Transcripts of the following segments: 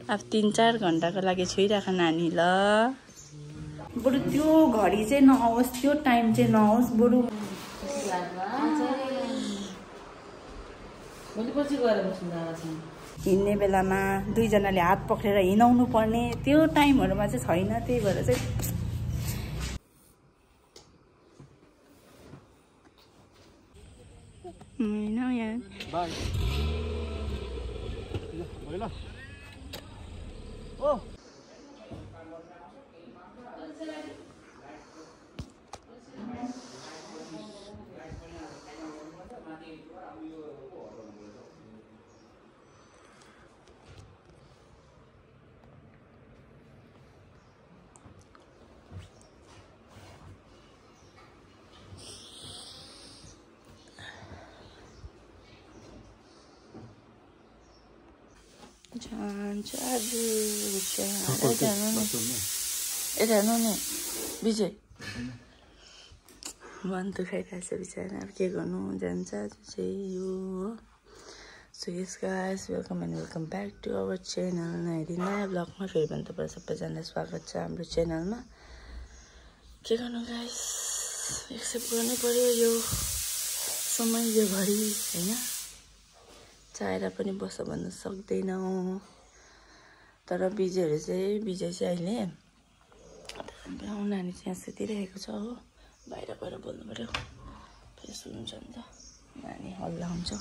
अब 3-4 घण्टाको लागि छोइराख नानी ल। बरु त्यो घडी चाहिँ नआओस्, त्यो टाइम चाहिँ नआओस्, बरु हिँड्ने बेलामा दुईजनाले हात पक्रेर हिँडाउनु पर्ने त्यो टाइमहरूमा चाहिँ छैन। त्यही भएर चाहिँ होइन यहाँ यता हेर्नु नि विजय मन दुखाइरहेछ बिचरा। अब के गर्नु, जान्छ चाहिँ यो हो। So yes guys, welcome and welcome back to our channel. नयाँ ब्लगमा फेरि पनि तपाईँ सबैजनालाई स्वागत छ हाम्रो च्यानलमा। के गर्नु गाइस, एक्सेप्ट गर्नै पर्यो यो समय, यो घडी होइन। चाहेर पनि बस्छ भन्न सक्दैनौँ। तर विजय चाहिँ अहिले नानी चाहिँ यहाँ सुतिरहेको छ हो। बाहिर गएर बोल्नु पऱ्यो, फेरि सुन्छ नि त, नानी हल्ला हुन्छ।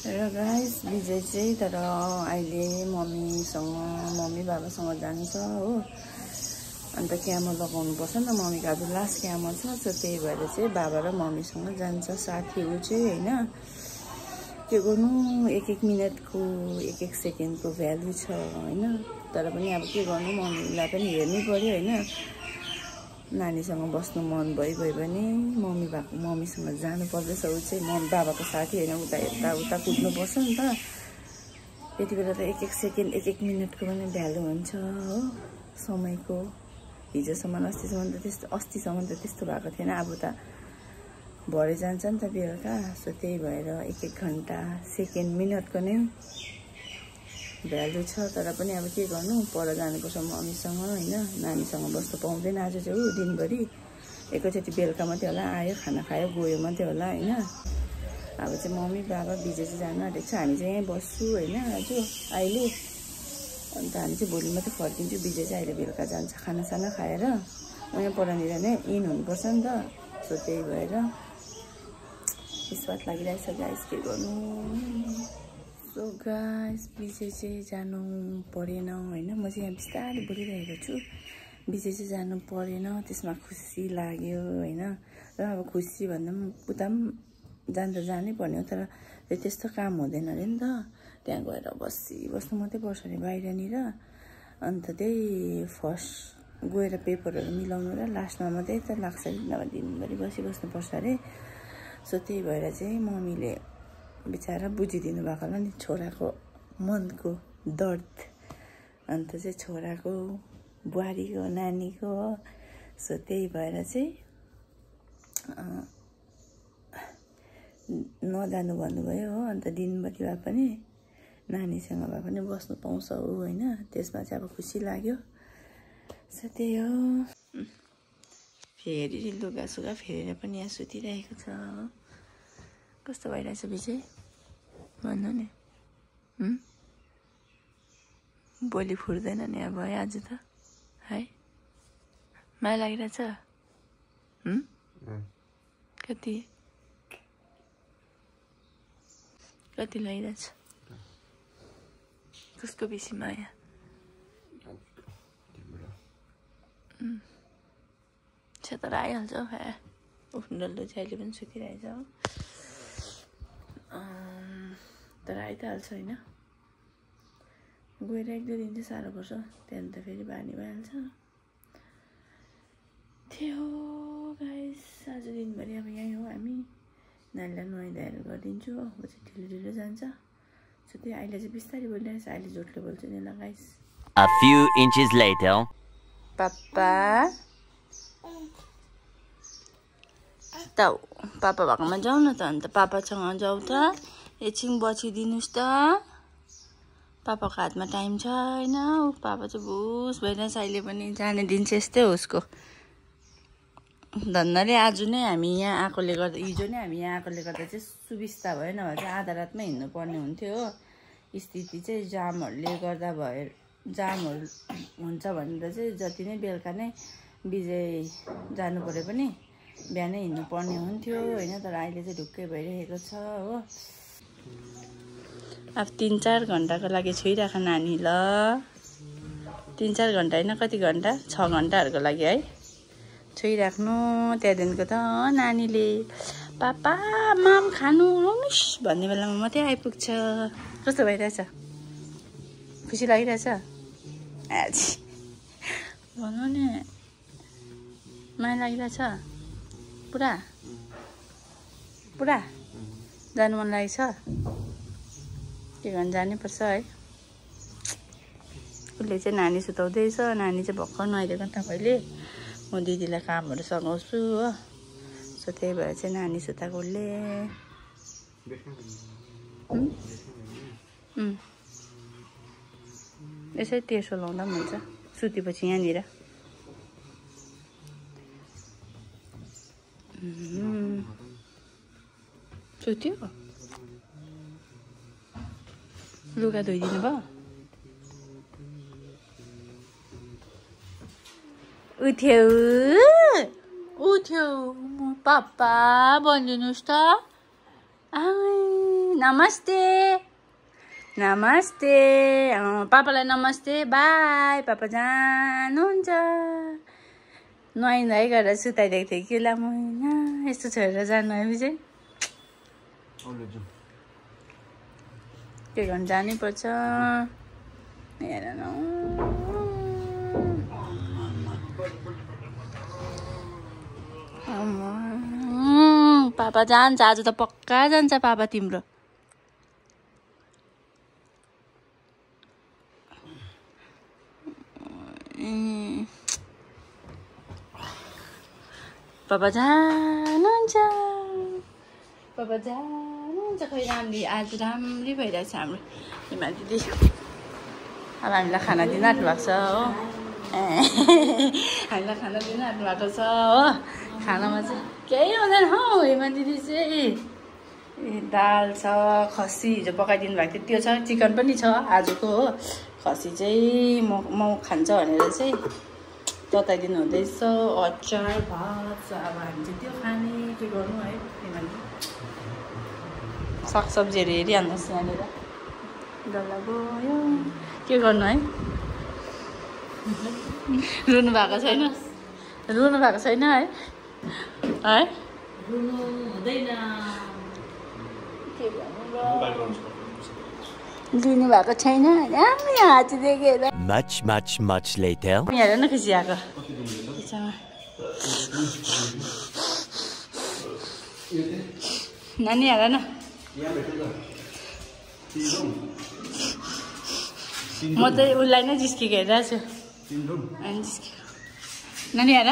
र गाइस विजय चाहिँ तर अहिले मम्मी बाबासँग जान्छ हो। अन्त क्यामो लगाउनुपर्छ नि त, मम्मीको आज लास्ट क्यामो छ। सो त्यही भएर चाहिँ बाबा र मम्मीसँग जान्छ। साथीहरू चाहिँ होइन के गर्नु, एक मिनटको एक सेकेन्डको भ्यालु छ होइन। तर पनि अब के गर्नु, मम्मीलाई पनि हेर्नै पर्यो होइन। नानीसँग बस्नु मन भइ पनि मम्मीसँग जानु पर्दैछ। ऊ चाहिँ बाबाको साथी होइन, उता यता कुद्नुपर्छ नि त। यति बेला त एक सेकेन्ड एक मिनटको पनि भ्यालु हुन्छ हो समयको। अस्तिसम्म त त्यस्तो भएको थिएन। अब त भरे जान्छ नि त बेलुका। सो त्यही भएर एक घन्टा सेकेन्ड मिनटको नै भ्यालु छ। तर पनि अब के गर्नु, पर जानुपर्छ मम्मीसँग होइन। नानीसँग बस्नु पाउँदैन आज चाहिँ ऊ दिनभरि। एकैचोटि बेलुका मात्रै होला आयो, खाना खायो, गयो मात्रै होला होइन। अब चाहिँ मम्मी बाबा विजय चाहिँ जानु आँटेको छ। हामी चाहिँ यहीँ बस्छु होइन आज अहिले। अन्त हामी चाहिँ भोलि मात्रै फर्किन्छु। विजय चाहिँ अहिले बेलुका जान्छ खानासाना खाएर। यहाँ परनिर नै इन हुनुपर्छ नि त। सो त्यही भएर स्वाद लागिरहेछ गाइस, के गर्नु। सो गाइस विजय चाहिँ जानु परेन होइन। म चाहिँ यहाँ बिस्तारै बोलिरहेको छु। विजय चाहिँ जानु परेन, त्यसमा खुसी लाग्यो होइन। र अब खुसी भन्दा पनि उता पनि जानै पर्ने हो। तर त्यस्तो काम हुँदैन अरे नि त। त्यहाँ गएर बस्नु मात्रै पर्छ अरे बाहिरनिर। अन्त त्यही फर्स्ट गएर पेपरहरू मिलाउनु र लास्टमा मात्रै त लाग्छ अरे, नभए दिनभरि बस्नुपर्छ अरे। सो त्यही भएर चाहिँ मम्मीले बिचारा बुझिदिनु भएको होला नि छोराको मनको दर्द। अन्त चाहिँ छोराको, बुहारीको, नानीको। सो त्यही भएर चाहिँ नजानु भन्नुभयो हो। अन्त दिनभरि भए पनि नानीसँग भए पनि बस्नु पाउँछ हो होइन। त्यसमा चाहिँ अब खुसी लाग्यो। सो त्यही हो। फेरि लुगासुगा फेरेर पनि यहाँ सुतिरहेको छ। कस्तो भइरहेछ विजय भन्नु नि। बोली फुट्दैन नि अब है आज त है। माया लागिरहेछ कति लागिरहेछ। कसको बेसी माया। तर आइहाल्छ हौ। डल्लो चाहिँ अहिले पनि सुतिरहेछ हो। तर आइ त हाल्छ होइन। गएर 1-2 दिन चाहिँ साह्रो पर्छ, त्यहाँदेखि त फेरि बानी भइहाल्छ। थियो गाइस आज दिनभरि अब यहीँ हो हामी। नानीलाई नुहाइधुवाइहरू गरिदिन्छु हो। ऊ चाहिँ ढिलो जान्छ। सो त्यही अहिले चाहिँ बिस्तारै बोलिरहेछ। अहिले जोडले बोल्छु नि ल guys. A few inches later. पापा त पापा भएकोमा जाऊ न त। अन्त पापासँग जाऊ त। एकछिन बसिदिनुहोस् त पापाको हातमा टाइम छैन पापा चाहिँ भुस भइरहेछ अहिले पनि जाने दिन चाहिँ यस्तै हो उसको धन्नले आज नै हामी यहाँ आएकोले गर्दा हिजो नै हामी यहाँ आएकोले गर्दा चाहिँ सुविस्ता भयो नभए चाहिँ आधा रातमै हिँड्नु पर्ने हुन्थ्यो हो स्थिति चाहिँ जामहरूले गर्दा भयो जामहरू हुन्छ भनेर चाहिँ जति नै बेलुका नै विजय जानु पऱ्यो पनि बिहानै हिँड्नु पर्ने हुन्थ्यो होइन तर अहिले चाहिँ ढुक्कै भइरहेको छ हो अब 3-4 घन्टाको लागि छोइराख नानी ल 3-4 घन्टा होइन कति घन्टा 6 घन्टाहरूको लागि है छोइराख्नु त्यहाँदेखिको त नानीले पापा माम खानु आउनुहोस् भन्ने बेलामा मात्रै आइपुग्छ कस्तो भइरहेछ खुसी लागिरहेछ भन्नु नि माया लागिरहेछ पुरा पुरा जानु मन लागेको छ के गर्नु जानैपर्छ है उसले चाहिँ नानी सुताउँदैछ नानी चाहिँ भर्खर नुहाइदिएको तपाईँले म दिदीलाई कामहरू सघाउँछु हो सो त्यही भएर चाहिँ नानी सुताएको उसले यसै तेर्सो लाउँदा पनि हुन्छ सुतेपछि यहाँनिर सुत्यो लुगा धोइदिनु भयो उठ्यो उठ्यो पापा भनिदिनुहोस् त नमस्ते नमस्ते पापालाई नमस्ते बाई पापा जानुहुन्छ नुहाइ गरेर सुताइदिएको थिएँ कि ला म यस्तो छोडेर जानु है विजय के गर्नु जानै पर्छ हेर न पापा जान्छ आज त पक्का जान्छ पापा तिम्रो पापा जानुहुन्छ पापा जानुहुन्छ खोइ राम्री आज राम्रै भइरहेछ हाम्रो हिमा दिदी अब हामीलाई खाना दिन आँट्नु भएको छ हो हामीलाई खाना दिन आँट्नु भएको छ हो खानामा चाहिँ केही हुँदैन हौ हिमा दिदी चाहिँ दाल छ खसी हिजो पकाइदिनु भएको थियो त्यो छ चिकन पनि छ आजको हो खसी चाहिँ म खान्छ भनेर चाहिँ तताइदिनु हुँदैछ अचार भात छ अब हामी चाहिँ त्यो खाने के गर्नु है सागसब्जीहरू हेरिहाल्नुहोस् यहाँनिर डल्ला गयो के गर्नु है रुनु भएको छैन रुनु भएको छैन है है रुनु हुँदैन के गर्नु लिनु भएको छैन राम्रो हात देखेर Much later. हेर न खुसी आएको नानी हेर न म त उसलाई नै जिस्किएको हेरिरहेको छु नानी हेर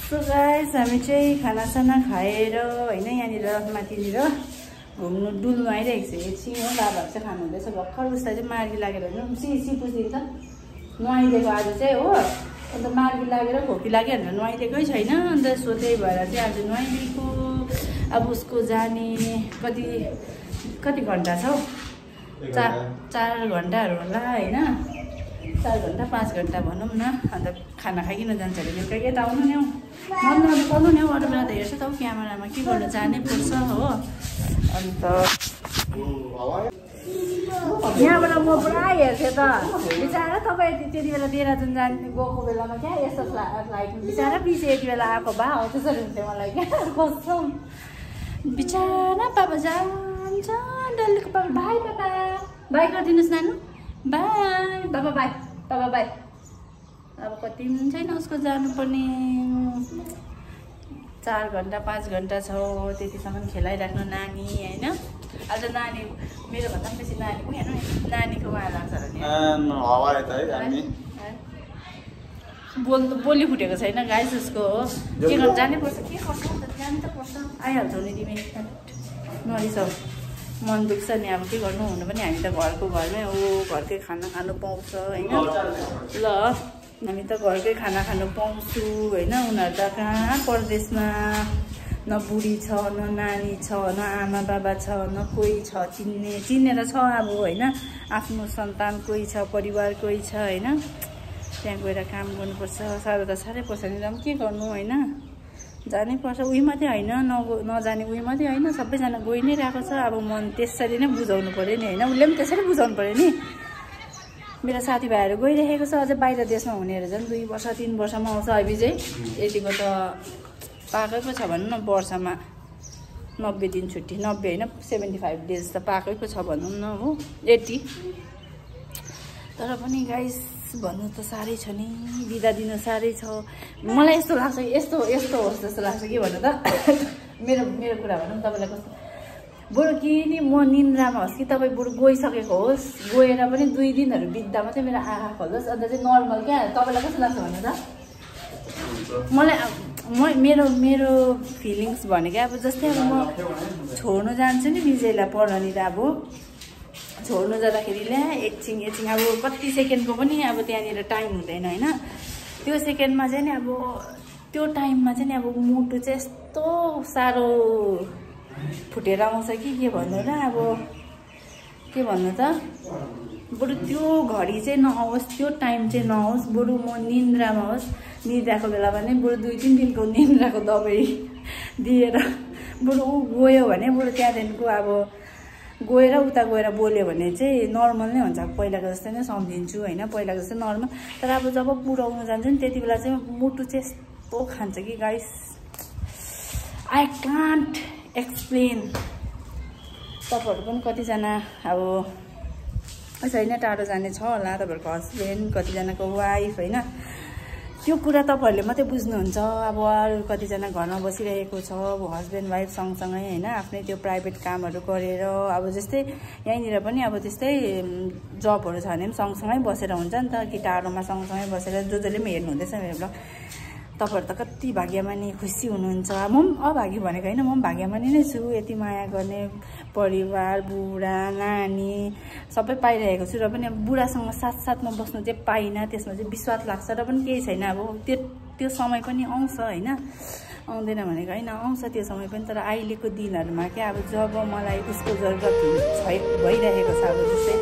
सो गाइस हामी चाहिँ खानासाना खाएर होइन यहाँनिर माथिनिर घुम्नु डुल्नु आइरहेको छ एकछिन हो बाबाहरू चाहिँ खानु हुँदैछ भर्खर उसलाई चाहिँ मार्गी लागेर होइन सिसी पुछिदिन्छ नुहाइदिएको आज चाहिँ हो अन्त मार्गी लागेर खोकी लाग्यो भनेर नुहाइदिएकै छैन अन्त सो त्यही भएर चाहिँ आज नुहाइदिएको अब उसको जाने कति घन्टा छ हौ 4 घन्टाहरू होला होइन 4 घन्टा 5 घन्टा भनौँ न अन्त खाना खाइकन जान्छ अरे बेलुका यता आउनु नि हौ नआउनु पाउनु नि हौ अरू बेला त हेर्छु त हौ क्यामेरामा के गर्नु जानै पर्छ हो अन्त यहाँबाट म पुरा हेर्थेँ त बिचरा तपाईँ त्यति बेला देहरादुन जाने गएको बेलामा क्या यस्तो फ्लाइट बिचरा पछि यति बेला आएको भए हो त्यसरी हुन्थ्यो मलाई क्या कस्तो बिचरा पापा जान्छ डल्लेको पापा भाइ पापा बाई गरिदिनुहोस् नानु by papa by papa by अब कति पनि छैन उसको जानुपर्ने 4 घन्टा 5 घन्टा छ त्यतिसम्म खेलाइराख्नु नानी होइन आज नानी मेरो भन्दा पनि बेसी नानीको हेर्नु नानीको माया लाग्छ बोली फुटेको छैन गाइस उसको हो के गर्नु जानै पर्छ के गर्छ जानु त पर्छ आइहाल्छौ नि तिमी नरिसाउ मन दुख्छ नि अब के गर्नु हुनु पनि हामी त घरको घरमै हो घरकै खाना खानु पाउँछ होइन ल हामी त घरकै खाना खानु पाउँछु होइन उनीहरू त कहाँ परदेशमा न बुढी छ न नानी छ न आमा बाबा छ न कोही छ चिनेर छ अब होइन आफ्नो सन्तान कोही छ परिवार कोही छ होइन त्यहाँ गएर काम गर्नुपर्छ साह्रो त साह्रै पर्छ नि त के गर्नु होइन जानै पर्छ उही मात्रै होइन नजाने उही मात्रै होइन सबैजना गइ नै रहेको छ अब मन त्यसरी नै बुझाउनु पऱ्यो नि होइन उसले पनि त्यसरी बुझाउनु पऱ्यो नि मेरो साथीभाइहरू गइरहेको छ अझै बाहिर देशमा हुनेहरू झन् 2 वर्ष 3 वर्षमा आउँछ अहिले चाहिँ यतिको त पाकैको छ भनौँ न वर्षमा 90 दिन छुट्टी 90 होइन 75 डेज त पाकैको छ भनौँ न हो 80 तर पनि गाइस भन्नु त साह्रै छ नि बिदा दिन साह्रै छ मलाई यस्तो लाग्छ यस्तो होस् जस्तो लाग्छ के भन्नु त मेरो कुरा भनौँ तपाईँलाई कस्तो बरु कि नि म निन्द्रामा होस् कि तपाईँ बरु गइसकेको होस् गएर पनि 2 दिनहरू बित्दा मात्रै मेरो आँखा खोल्दोस् अन्त चाहिँ नर्मल क्या तपाईँलाई कस्तो लाग्छ भन्नु त मलाई मेरो फिलिङ्स भनेको अब जस्तै अब म छोड्नु जान्छु नि विजयलाई पढ्ननिर अब छोड्नु जाँदाखेरि ल्या एकछिन अब कति सेकेन्डको पनि अब त्यहाँनिर टाइम हुँदैन होइन त्यो सेकेन्डमा चाहिँ नि अब त्यो टाइममा चाहिँ नि अब मुटु चाहिँ यस्तो साह्रो फुटेर आउँछ कि के भन्नु र अब के भन्नु त बरु त्यो घडी चाहिँ नआओस् त्यो टाइम चाहिँ नआओस् बरु म निन्द्रामा होस् निद्राको बेलामा नै बरु 2-3 दिनको निन्द्राको दबाई दिएर बरु ऊ गयो भने बरु त्यहाँदेखिको अब गएर उता गएर बोल्यो भने चाहिँ नर्मल नै हुन्छ पहिलाको जस्तै नै सम्झिन्छु होइन पहिलाको जस्तै नर्मल तर अब जब पुऱ्याउनु जान्छु नि त्यति बेला चाहिँ मुटु चाहिँ यस्तो खान्छ कि गाइस आई कान्ट एक्सप्लेन तपाईँहरू पनि कतिजना अब छैन टाढो जाने छ होला तपाईँहरूको हस्बेन्ड कतिजनाको वाइफ होइन त्यो कुरा तपाईँहरूले मात्रै बुझ्नुहुन्छ अब अरू कतिजना घरमा बसिरहेको छ अब हस्बेन्ड वाइफ सँगसँगै होइन आफ्नै त्यो प्राइभेट कामहरू गरेर अब जस्तै यहीँनिर पनि अब त्यस्तै जबहरू छ भने पनि सँगसँगै बसेर हुन्छ नि त कि टाढोमा सँगसँगै बसेर जसले पनि हेर्नुहुँदैछ मेरो ब्लग तपाईँहरू त कति भाग्यमानी खुसी हुनुहुन्छ म पनि अभागी भनेको होइन म पनि भाग्यमानी नै छु यति माया गर्ने परिवार बुढा नानी सबै पाइरहेको छु र पनि अब बुढासँग साथमा बस्नु चाहिँ पाइनँ त्यसमा चाहिँ विश्वास लाग्छ र पनि केही छैन अब त्यो समय पनि आउँछ होइन आउँदैन भनेको होइन आउँछ त्यो समय पनि तर अहिलेको दिनहरूमा क्या अब जब मलाई उसको जरुरत भइरहेको छ अब जस्तै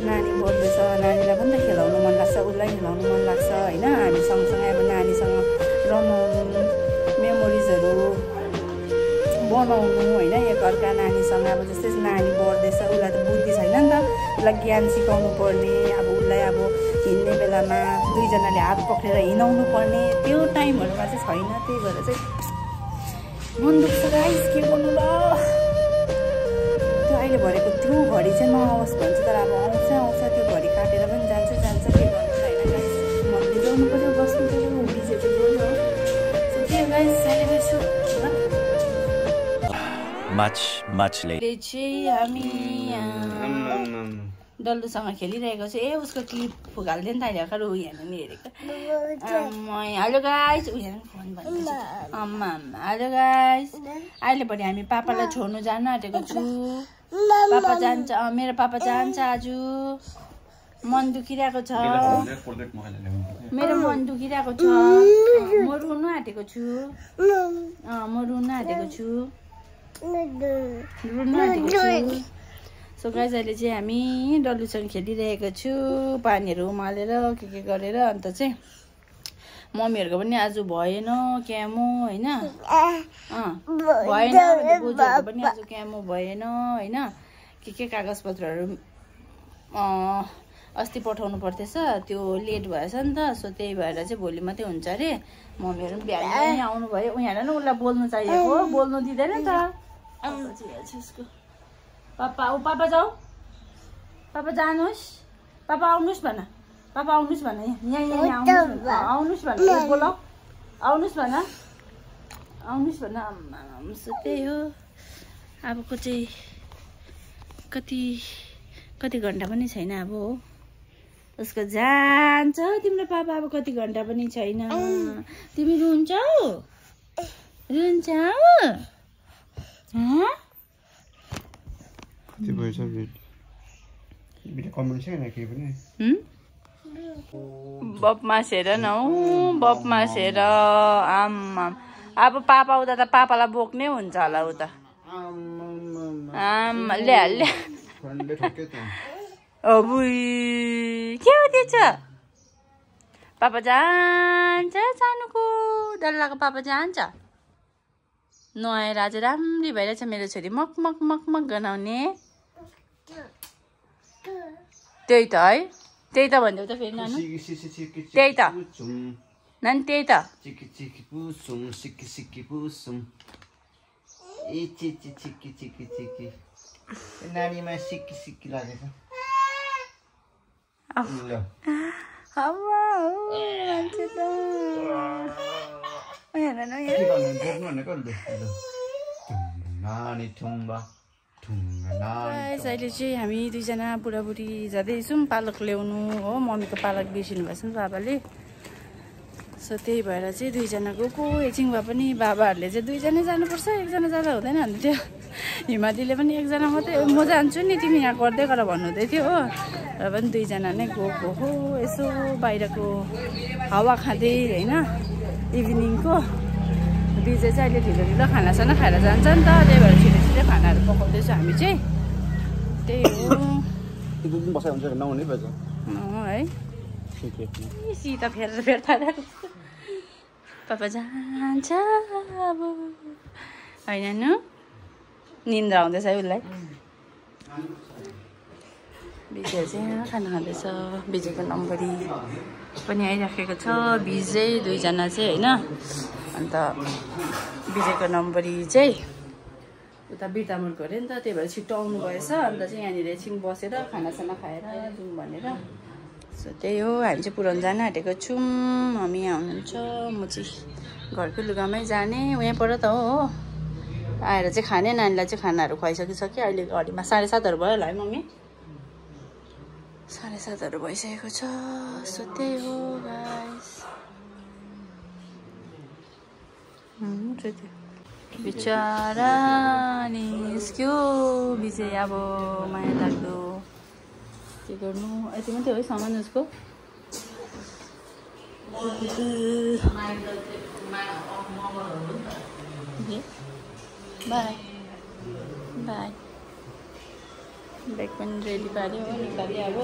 नानी बढ्दैछ नानीलाई पनि त खेलाउनु मन लाग्छ उसलाई खेलाउनु मन लाग्छ होइन हामी सँगसँगै अब नानीसँग रमाउनु मेमोरिजहरू बनाउनु होइन एकअर्का नानीसँग अब जस्तै नानी बढ्दैछ उसलाई त बुद्धि छैन नि त उसलाई ज्ञान सिकाउनु पर्ने अब उसलाई अब हिँड्ने बेलामा 2 जनाले हात पक्रेर हिँडाउनु पर्ने त्यो टाइमहरूमा चाहिँ छैन त्यही भएर चाहिँ मन दुख्छ गाइस के गर्नु ल त्यो अहिले भरेको त्यो घडी चाहिँ नआओस् भन्छ तर अब आउँछ त्यो घडी काटेर पनि जान्छ के गर्नु होइन गाइस मन बिजाउनु पर्यो बस्नु पर्यो बिजे चाहिँ गयो त्यो गाइस सेलिब्रेसन much later चाहिँ हामी डल्लुसँग खेलिरहेको छु उसको क्लिप फुगाल्दै नि त अहिले भर्खर हेर्नु नि हेरेको हेलो गाइस हेर्नु फोन भन्दैछ हेलो गाइस अहिले भरे हामी पापालाई छोड्नु जानु आँटेको छु पापा जान्छ मेरो पापा जान्छ आज मन दुखिरहेको छ मेरो मन दुखिरहेको छ म रुनु आँटेको छु सो गाइस अहिले चाहिँ हामी डल्लुसँग खेलिरहेको छु पानीहरू उमालेर के गरेर अन्त चाहिँ मम्मीहरूको पनि आज भएन क्यामो होइन भएन बोजूहरूको पनि आज क्यामो भएन होइन के कागजपत्रहरू अस्ति पठाउनु पर्दैछ त्यो लेट भएछ नि त सो त्यही भएर चाहिँ भोलि मात्रै हुन्छ अरे मम्मीहरू पनि बिहान आउनु भयो उनीहरू नि उसलाई बोल्नु चाहिएको बोल्नु दिँदैन नि त पापा जाऊ पापा जानुहोस् पापा आउनुहोस् भन यहाँ आउनुहोस् भन बोलाऊ आउनुहोस् भन त्यही हो अबको चाहिँ कति घन्टा पनि छैन अब हो उसको जान्छ तिम्रो पापा अब कति घन्टा पनि छैन तिमी रुन्छौ बदमास हेर न बदमास हेर आम्मा अब पापा उता त पापालाई बोक्ने हुन्छ होला उता आम्मा ल्या के हो त्यो छ पापा जान्छ सानोको डल्लाको पापा जान्छ नुहाएर आज राम्री भइरहेछ मेरो छोरी मक मक मक मक गनाउने त्यही त है त्यही त भन्दै त फेरि नानु त्यही त नानी त्यही त नानीमा सिक्की सिक्की लागेछ अहिले चाहिँ हामी दुईजना बुढाबुढी जाँदैछौँ पालक ल्याउनु हो मम्मीको पालक बिर्सिनु भएको छ नि बाबाले सो त्यही भएर चाहिँ दुईजना गएको एकछिन भए पनि बाबाहरूले चाहिँ दुईजना जानुपर्छ एकजना जाँदा हुँदैन भन्थ्यो हिमालीले पनि एकजना मात्रै म जान्छु नि तिमी यहाँ गर्दै गर भन्नुहुँदै थियो हो र पनि दुईजना नै गएको हो यसो बाहिरको हावा खाँदै होइन इभिनिङको बिजे चाहिँ अहिले ढिलो ढिलो खानासाना खाएर जान्छ नि त त्यही भएर छिटो छिटो खानाहरू पकाउँदैछौँ हामी चाहिँ त्यही हो है सीता फेर पापा जान्छ अब होइन न निन्द्रा आउँदैछ है उसलाई बिजे चाहिँ खाना खाँदैछ बिजेको नम्बरी पनि आइराखेको छ बिजे दुईजना चाहिँ होइन अन्त बिजेको नम्बरी चाहिँ उता बिर्तामुरको अरे नि त त्यही भएर छिट्टो आउनु भएछ अन्त चाहिँ यहाँनिर एकछिन बसेर खानासाना खाएर जाउँ भनेर सो त्यही हो हामी चाहिँ पुऱ्याउनु जान आँटेको छौँ मम्मी यहाँ हुनुहुन्छ म चाहिँ घरको लुगामै जाने यहाँबाट त हो आएर चाहिँ खाने नानीलाई चाहिँ खानाहरू खुवाइसकिसक्यो अहिले घडीमा 7:30 भयो होला है मम्मी 7:30 भइसकेको छ सो त्यही हो गाइस बिचरा निस्क्यो बिचे अब माया लाग्दो के गर्नु यति मात्रै हो सामान उसको बाई बाई ब्याग पनि रेडी पार्यो निकाल्यो अब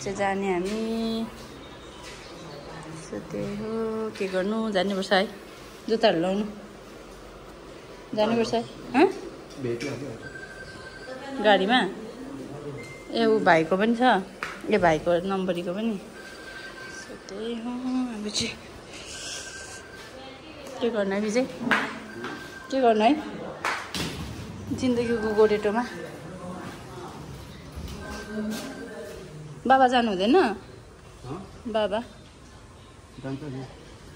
चाहिँ जाने हामी सो त्यही हो के गर्नु जानुपर्छ है जुत्ताहरू लाउनु जानुपर्छ है गाडीमा ए ऊ भाइको पनि छ ए भाइको नम्बरीको पनि सो त्यही हो अब चाहिँ के गर्नु है विजय के गर्नु है जिन्दगीको गोरेटोमा बाबा जानु हुँदैन बाबा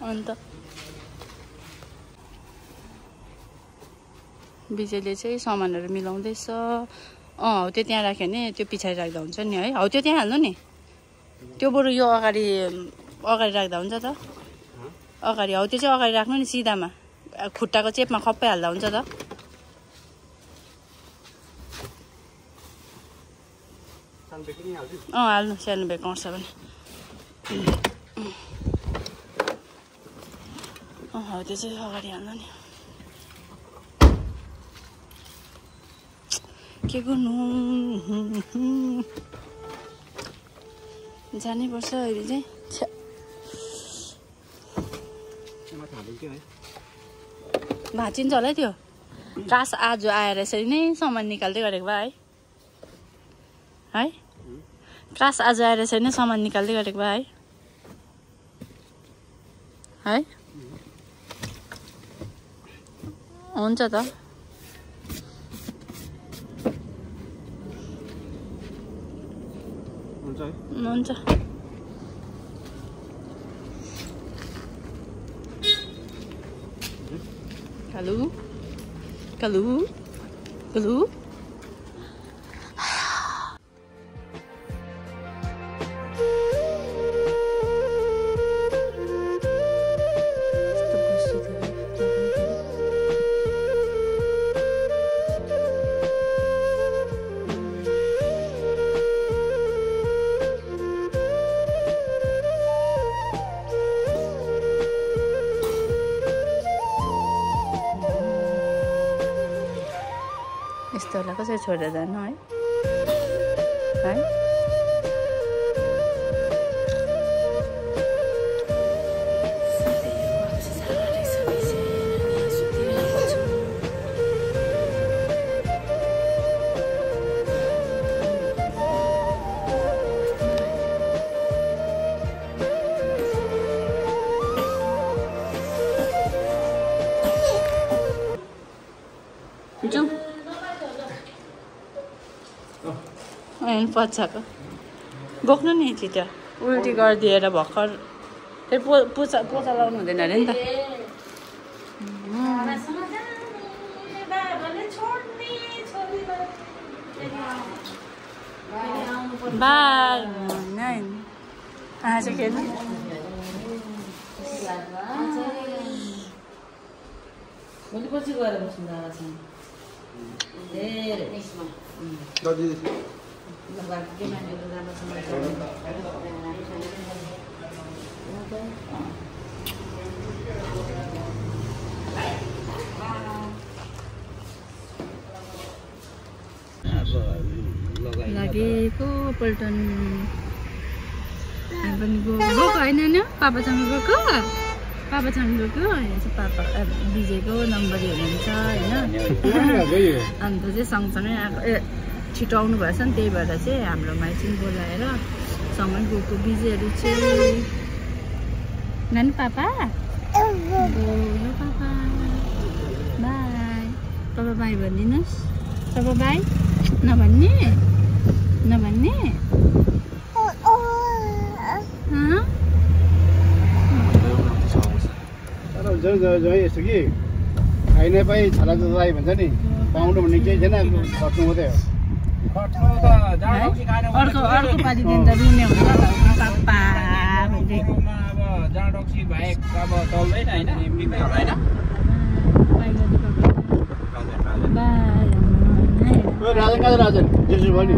अन्त विजयले चाहिँ सामानहरू मिलाउँदैछ हौ त्यो त्यहाँ राख्यो भने त्यो पछाडि राख्दा हुन्छ नि है हौ त्यो त्यहाँ हाल्नु नि त्यो बरु यो अगाडि राख्दा हुन्छ त अगाडि हौ त्यो चाहिँ अगाडि राख्नु नि सिधामा खुट्टाको चेपमा खप्पै हाल्दा हुन्छ त हाल्नु सानो ब्याग आउँछ भने हौ त्यो चाहिँ अगाडि हाल्नु नि के गर्नु जानै पर्छ अहिले चाहिँ भाँचिन्छ होला त्यो कास आज आएर यसरी नै सामान निकाल्दै गरेको भए है कास आज आएर यसरी नै सामान निकाल्दै गरेको भए है हुन्छ त हुन्छ हेलो हेलो हेलो यस्तोलाई कसरी छोडेर जानु है है पछाको बोक्नु नि छिटो उल्टी गरिदिएर भर्खर फेरि पोचा लाउनु हुँदैन अरे नि त बाई आज खेल्नु पछि गएर बस्नु लागेको पल्टन पनि गएको होइन नि पापासँग गएको पापासँग गएको यहाँ चाहिँ पापा विजयको नम्बर हुनुहुन्छ होइन अन्त चाहिँ सँगसँगै आएको छिटो आउनु भएछ नि त्यही भएर चाहिँ हाम्रोमा चाहिँ बोलाएर सँगै गएको विजयहरू चाहिँ नानी पापा गयो पापा बाई पापा बाई भनिदिनुहोस् पापा बाई नभन्ने नभन्ने यस्तो कि खाइ नपाइ छाला जोताइ भन्छ नि पाउनु भन्ने केही छैन खट्नु मात्रै हो अर्को पालिदेखि त रुने हुन्छ पापा भन्दै राजन कहाँ राजन जेसी भयो नि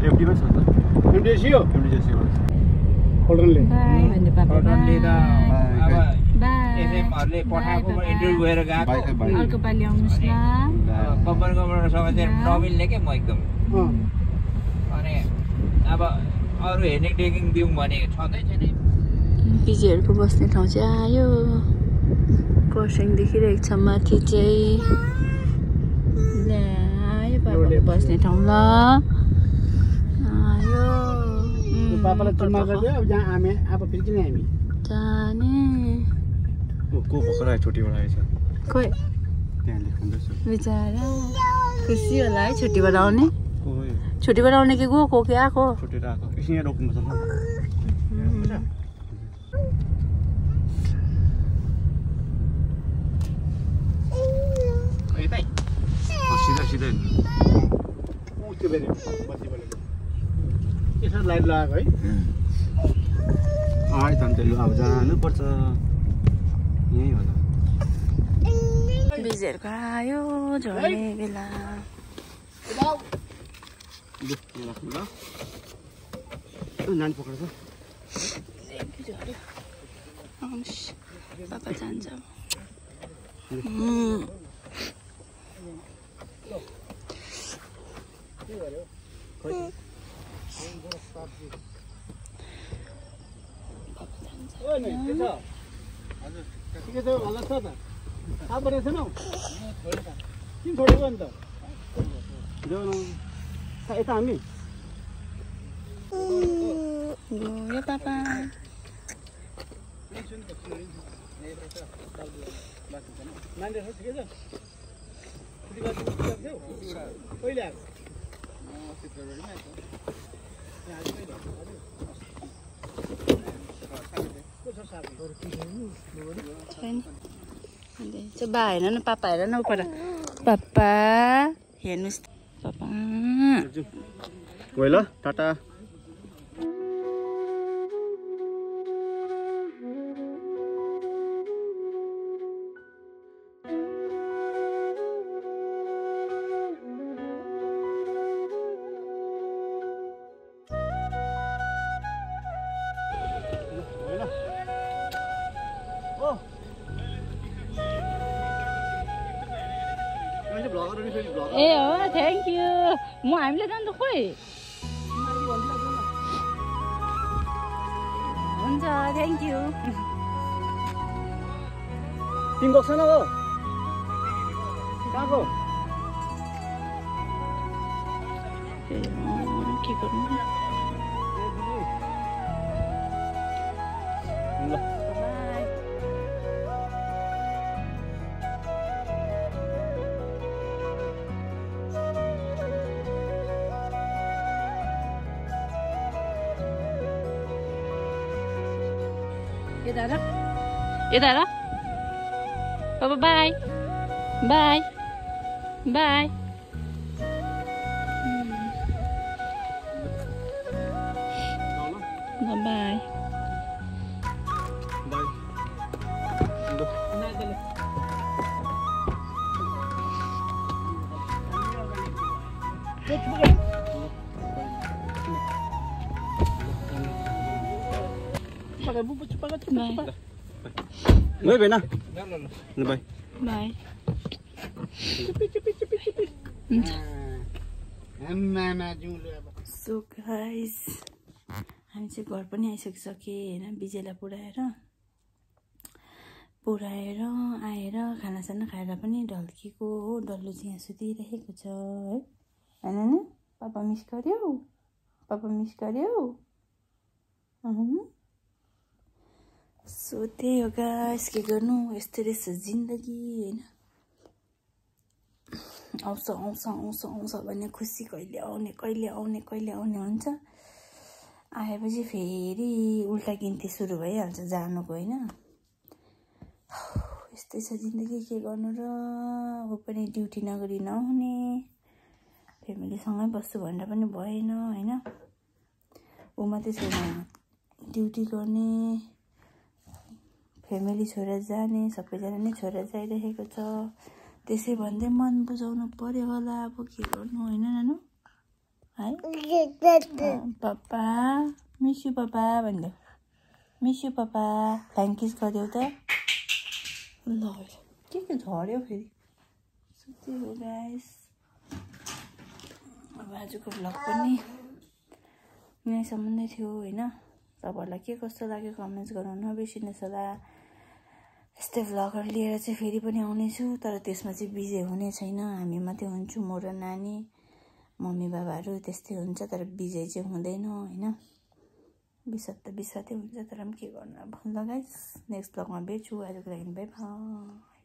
एमडीमा छ त एमडीसी हो एमडीसी हो पल्टनले बाई भन्दै पापा एसएमहरुले पठाएको इन्टरभ्यु भएर गएको अर्को पालि आउनुस् न गभर्नरसँग चाहिँ नमिल्ने के म एकदम अनि अब अरु हेर्ने टेकिङ दिउँ भने छँदै छैन विजयहरुको बस्ने ठाउँ चाहिँ आयो पर्सिङ देखिरहेको छ माथि चाहिँ आयो पापाको बस्ने ठाउँ ल आयो पापालाई चुम्मा गर्दै अब जहाँ हामी अब फेरि किन हामी जाने को भर्खर आयो छुट्टीबाट आएछ खोइ त्यहाँ लेख्दैछ बिचारा खुसी होला है छुट्टीबाट आउने छुट्टीबाट आउने कि गएको कि आएको छुट्टी आएको एकछिन यहाँ रोक्नु पर्छ सिधा सिधै त्यो बेरि बत्ती बलेको यसो लाइट लगाएको है त अन्त अब जानुपर्छ यहीँ होला बिजहरूको आयो झर्ने बेला नानी पक्रेछ पापा जान्छ ठिकै छ भन्छ छ त थाहा परेको छैनौ किन छोडेको अन्त यता हामी गयो पापा नानीहरू ठिकै छ कहिले आएको छैन बा हेर न पापा हेर न उपर पापा हेर्नुहोस् पापा गयो ल टाटा ए हो थ्याङ्क यू म हामीले जान्छ खोइ हुन्छ थ्याङ्क यू तिमी गएको छैन हो कहाँको के गर्नु यता र बाबा by by by by Người về nào? Baik. Bye. So guys, हामी चाहिँ घर पनि आइसकिसके हैन बिजेला पुऱ्याएर आएर खानासाना खाएर पनि ढल्केको हो डल्लो चाहिँ यहाँ सुतिरहेको छ है हैन नि पापा मिस गर्यो सो त्यही हो गाइस के गर्नु यस्तै रहेछ जिन्दगी हैन आउँछ भन्ने खुसी कहिले आउने हुन्छ आएपछि फेरि उल्टा गिन्ती सुरु भइहाल्छ जानुको हैन यस्तै छ जिन्दगी के गर्नु र ऊ पनि ड्युटी नगरी नहुने फ्यामिलीसँगै बस्छु भन्दा पनि भएन हैन ऊ मात्रै छैन ड्युटी गर्ने फ्यामिली छोडेर जाने सबैजना नै छोडेर जाइरहेको छ त्यसै भन्दै मन बुझाउनु पर्यो होला अब के गर्नु हैन नानु है पापा मिस यू पापा भन्दै miss you papa thank you गर्यो त ल के झर्यो फेरि सुत्यो हो गाइस अब आजको भ्लग पनि यहीँसम्म नै थियो हैन तपाईहरुलाई के कस्तो लाग्यो कमेन्ट्स गर्नु नबिर्सिनुहोस् होला यस्तै भ्लगहरु लिएर चाहिँ फेरि पनि आउनेछु तर त्यसमा चाहिँ बिजी हुने छैन हामी मात्रै हुन्छु म र नानी मम्मी बाबाहरु त्यस्तै हुन्छ तर बिजी चाहिँ हुँदैन हैन बिसातै हुन्छ तर पनि के गर्नु अब ल गाइस नेक्स्ट भ्लगमा भेट्छु आजको लागि बाइ बाइ